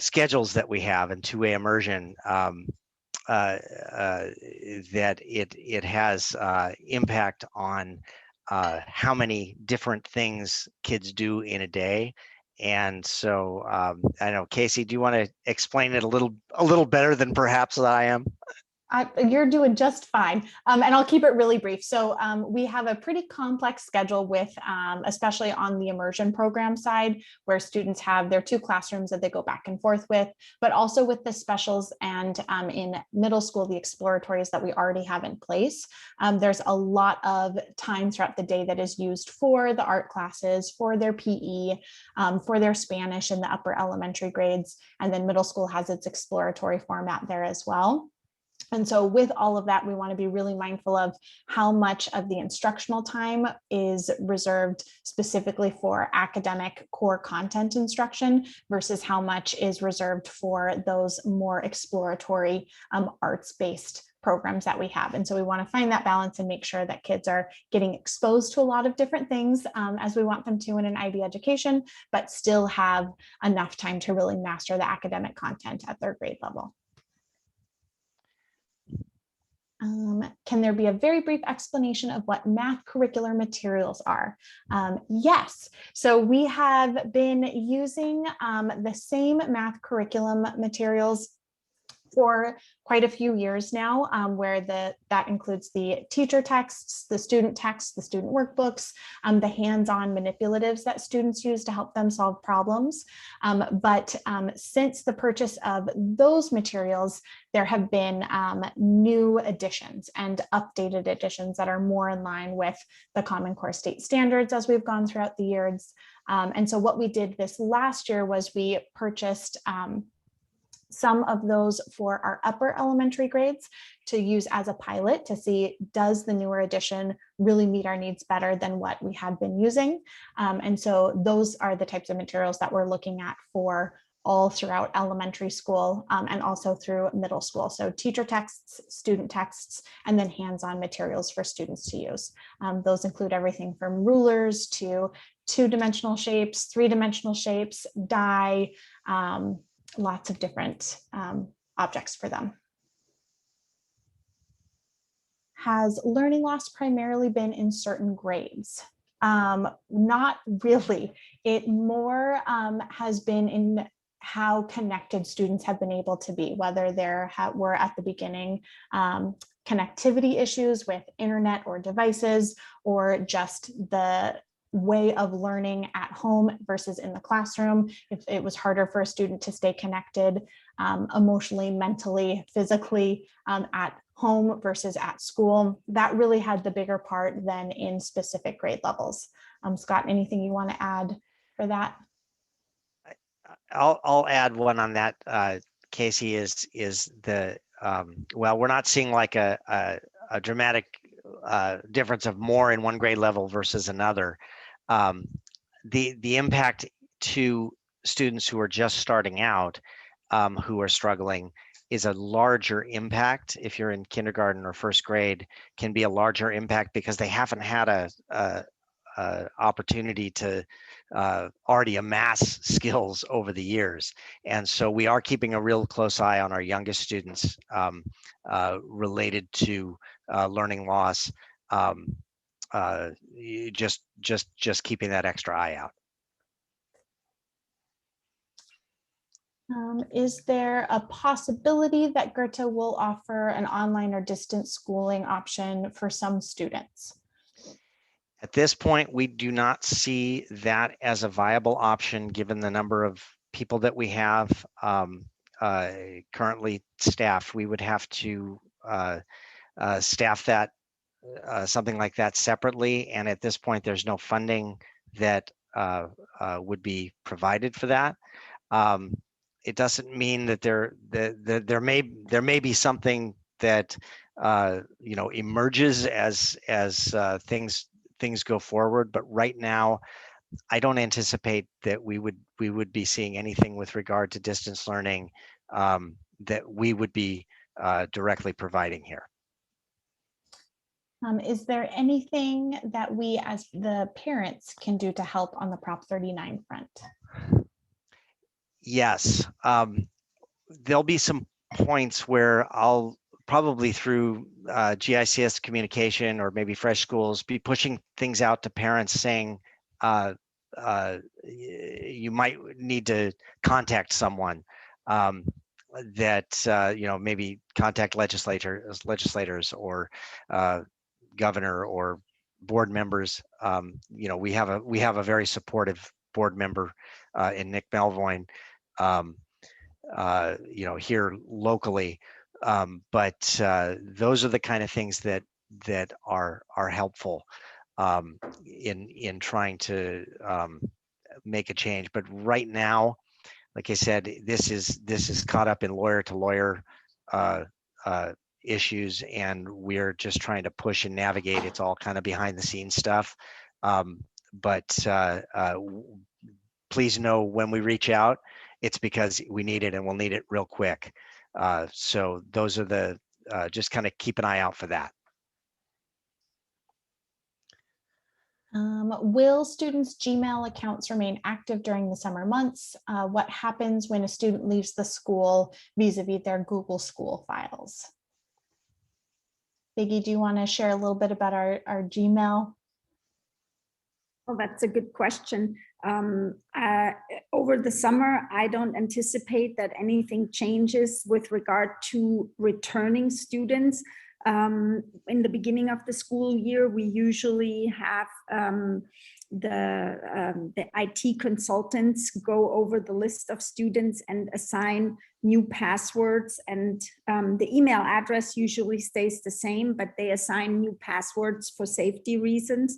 schedules that we have in two-way immersion, that it has impact on how many different things kids do in a day. And so I know, Casey, do you want to explain it a little better than perhaps I am? You're doing just fine. And I'll keep it really brief. So we have a pretty complex schedule with, especially on the immersion program side, where students have their two classrooms that they go back and forth with, but also with the specials and in middle school, the exploratories that we already have in place. There's a lot of time throughout the day that is used for the art classes, for their PE, for their Spanish in the upper elementary grades. And then middle school has its exploratory format there as well. And so with all of that, we want to be really mindful of how much of the instructional time is reserved specifically for academic core content instruction versus how much is reserved for those more exploratory arts-based programs that we have. And so we want to find that balance and make sure that kids are getting exposed to a lot of different things as we want them to in an IB education, but still have enough time to really master the academic content at their grade level. Can there be a very brief explanation of what math curricular materials are? Yes, so we have been using the same math curriculum materials for quite a few years now, where that includes the teacher texts, the student texts, the student workbooks, the hands-on manipulatives that students use to help them solve problems. But since the purchase of those materials, there have been new additions and updated editions that are more in line with the Common Core state standards as we've gone throughout the years. And so what we did this last year was we purchased some of those for our upper elementary grades to use as a pilot to see, does the newer edition really meet our needs better than what we had been using? And so those are the types of materials that we're looking at for all throughout elementary school and also through middle school. So teacher texts, student texts, and then hands-on materials for students to use. Those include everything from rulers to two-dimensional shapes, three-dimensional shapes, die, lots of different objects for them. Has learning loss primarily been in certain grades? Not really. It more has been in how connected students have been able to be, whether there were at the beginning connectivity issues with internet or devices, or just the way of learning at home versus in the classroom. If it was harder for a student to stay connected emotionally, mentally, physically at home versus at school, that really had the bigger part than in specific grade levels. Scott, anything you want to add for that? I'll add one on that, Casey, is the, well, we're not seeing like a dramatic difference of more in one grade level versus another. The impact to students who are just starting out, who are struggling, is a larger impact. If you're in kindergarten or first grade, can be a larger impact because they haven't had a opportunity to already amass skills over the years. And so we are keeping a real close eye on our youngest students related to learning loss. Just keeping that extra eye out. Is there a possibility that Goethe will offer an online or distance schooling option for some students? At this point, we do not see that as a viable option, given the number of people that we have currently staffed. We would have to staff that something like that separately, and at this point, there's no funding that would be provided for that. It doesn't mean that there may be something that emerges as things go forward, but right now I don't anticipate that we would be seeing anything with regard to distance learning that we would be directly providing here. Is there anything that we as the parents can do to help on the Prop 39 front? Yes, there'll be some points where I'll probably through GICS communication or maybe Fresh Schools be pushing things out to parents saying you might need to contact someone that maybe contact legislators or governor or board members. We have a very supportive board member in Nick Melvoin here locally. But those are the kind of things that are helpful in trying to make a change. But right now, like I said, this is caught up in lawyer to lawyer issues, and we're just trying to push and navigate. It's all kind of behind the scenes stuff. But please know when we reach out, it's because we need it and we'll need it real quick. So those are the, just kind of keep an eye out for that. Will students' Gmail accounts remain active during the summer months? What happens when a student leaves the school vis-a-vis their Google School files? Biggie, do you want to share a little bit about our Gmail? Well, that's a good question. Over the summer, I don't anticipate that anything changes with regard to returning students. In the beginning of the school year, we usually have the IT consultants go over the list of students and assign new passwords, and the email address usually stays the same, but they assign new passwords for safety reasons.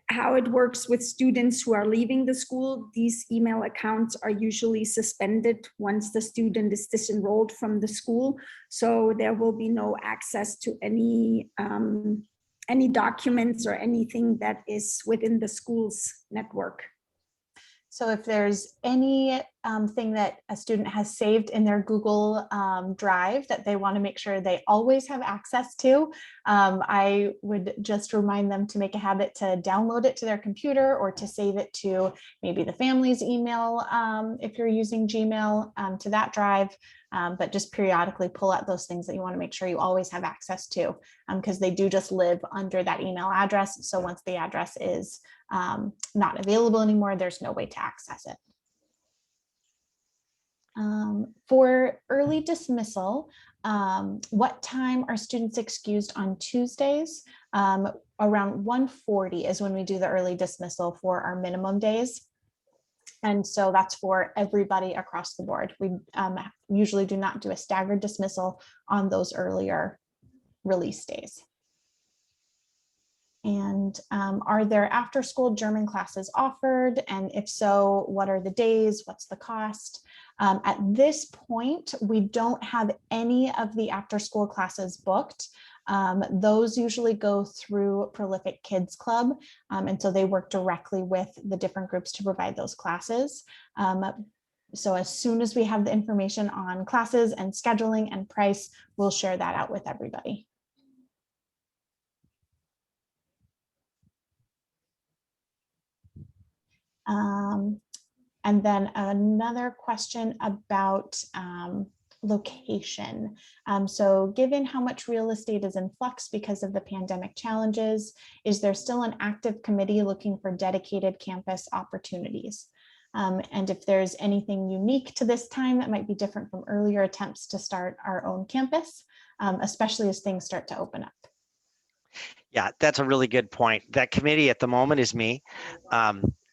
How it works with students who are leaving the school, these email accounts are usually suspended once the student is disenrolled from the school. So there will be no access to any documents or anything that is within the school's network. So if there's any thing that a student has saved in their Google Drive that they want to make sure they always have access to, I would just remind them to make a habit to download it to their computer or to save it to maybe the family's email if you're using Gmail to that drive. But just periodically pull out those things that you want to make sure you always have access to, because they do just live under that email address. So once the address is not available anymore, there's no way to access it. For early dismissal, what time are students excused on Tuesdays? Around 1:40 is when we do the early dismissal for our minimum days. And so that's for everybody across the board. We usually do not do a staggered dismissal on those earlier release days. And are there after-school German classes offered? And if so, what are the days? What's the cost? At this point, we don't have any of the after-school classes booked. Those usually go through Prolific Kids Club. And so they work directly with the different groups to provide those classes. So as soon as we have the information on classes and scheduling and price, we'll share that out with everybody. And then another question about location. So given how much real estate is in flux because of the pandemic challenges, is there still an active committee looking for dedicated campus opportunities? And if there's anything unique to this time that might be different from earlier attempts to start our own campus, especially as things start to open up. Yeah, that's a really good point. That committee at the moment is me.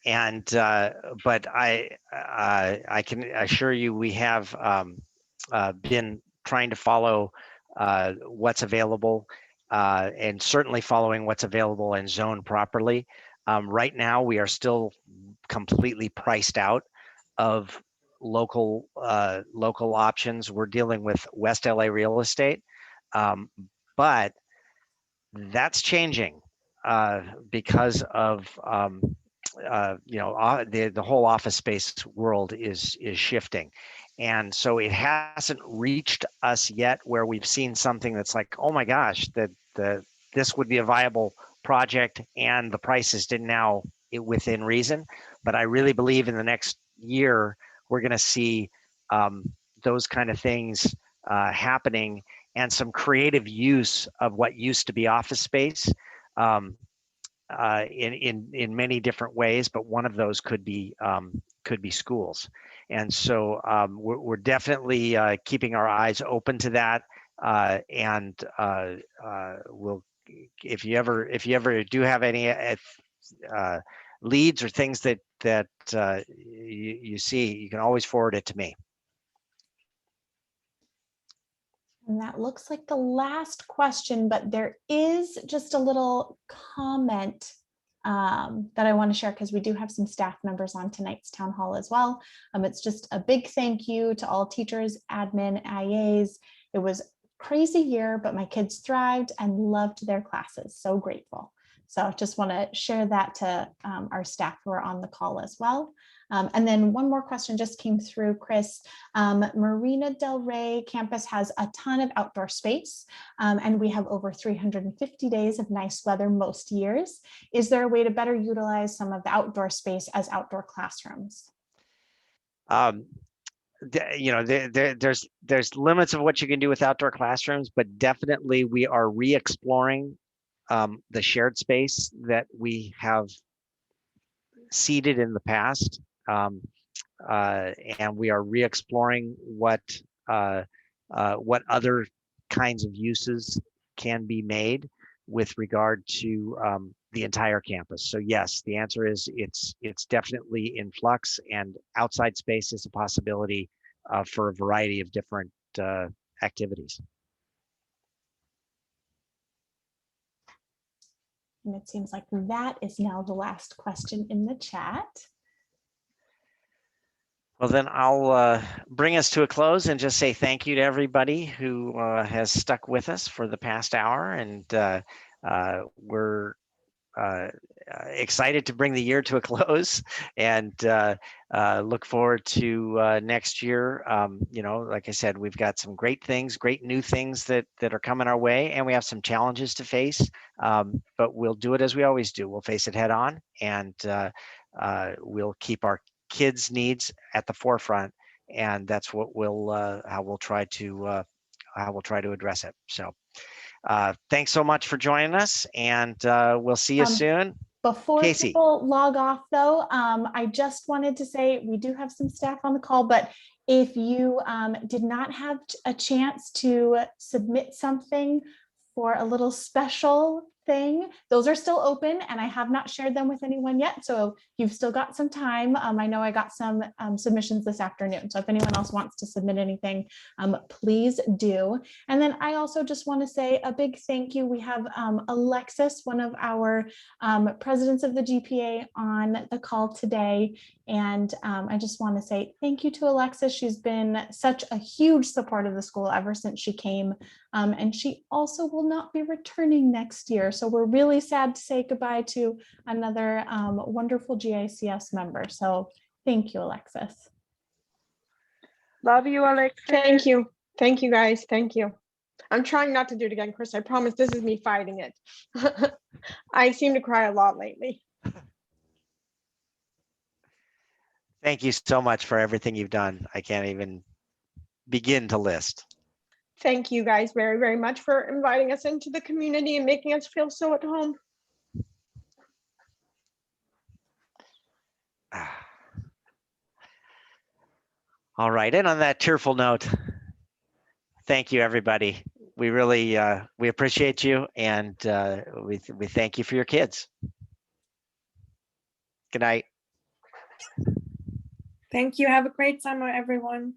But I can assure you we have been trying to follow what's available and certainly following what's available and zoned properly. Right now, we are still completely priced out of local options. We're dealing with West LA real estate, but that's changing because of the whole office space world is shifting. And so it hasn't reached us yet where we've seen something that's like, oh my gosh, this would be a viable project and the price is now within reason. But I really believe in the next year, we're going to see those kind of things happening and some creative use of what used to be office space in many different ways, but one of those could be schools. And so we're definitely keeping our eyes open to that. We'll, if you ever do have any leads or things that you see, you can always forward it to me. And that looks like the last question, but there is just a little comment that I want to share because we do have some staff members on tonight's town hall as well. It's just a big thank you to all teachers, admin, IAs. It was a crazy year, but my kids thrived and loved their classes. So grateful. So I just want to share that to our staff who are on the call as well. And then one more question just came through, Chris. Marina Del Rey campus has a ton of outdoor space, and we have over 350 days of nice weather most years. Is there a way to better utilize some of the outdoor space as outdoor classrooms? There's limits of what you can do with outdoor classrooms, but definitely we are re-exploring the shared space that we have seeded in the past. And we are re-exploring what other kinds of uses can be made with regard to the entire campus. So yes, the answer is it's definitely in flux, and outside space is a possibility for a variety of different activities. And it seems like that is now the last question in the chat. Well, then I'll bring us to a close and just say thank you to everybody who has stuck with us for the past hour. And we're excited to bring the year to a close, and look forward to next year. You know, like I said, we've got some great things, great new things that are coming our way, and we have some challenges to face. But we'll do it as we always do. We'll face it head on, and we'll keep our kids' needs at the forefront, and that's what how we'll try to address it. So thanks so much for joining us, and we'll see you soon. Before Casey. people log off though, I just wanted to say we do have some staff on the call, but if you did not have a chance to submit something for a little special thing, those are still open, and I have not shared them with anyone yet, so you've still got some time. I know I got some submissions this afternoon, so if anyone else wants to submit anything, please do. And then I also just want to say a big thank you. We have Alexis, one of our presidents of the GPA, on the call today, and I just want to say thank you to Alexis. She's been such a huge support of the school ever since she came, and she also will not be returning next year. So we're really sad to say goodbye to another wonderful GICS member. So thank you, Alexis. Love you, Alex. Thank you. Thank you, guys. Thank you. I'm trying not to do it again, Chris. I promise this is me fighting it. I seem to cry a lot lately. Thank you so much for everything you've done. I can't even begin to list. Thank you guys very, very much for inviting us into the community and making us feel so at home. All right, and on that tearful note, thank you, everybody. We really we appreciate you, and we thank you for your kids. Good night. Thank you. Have a great summer, everyone.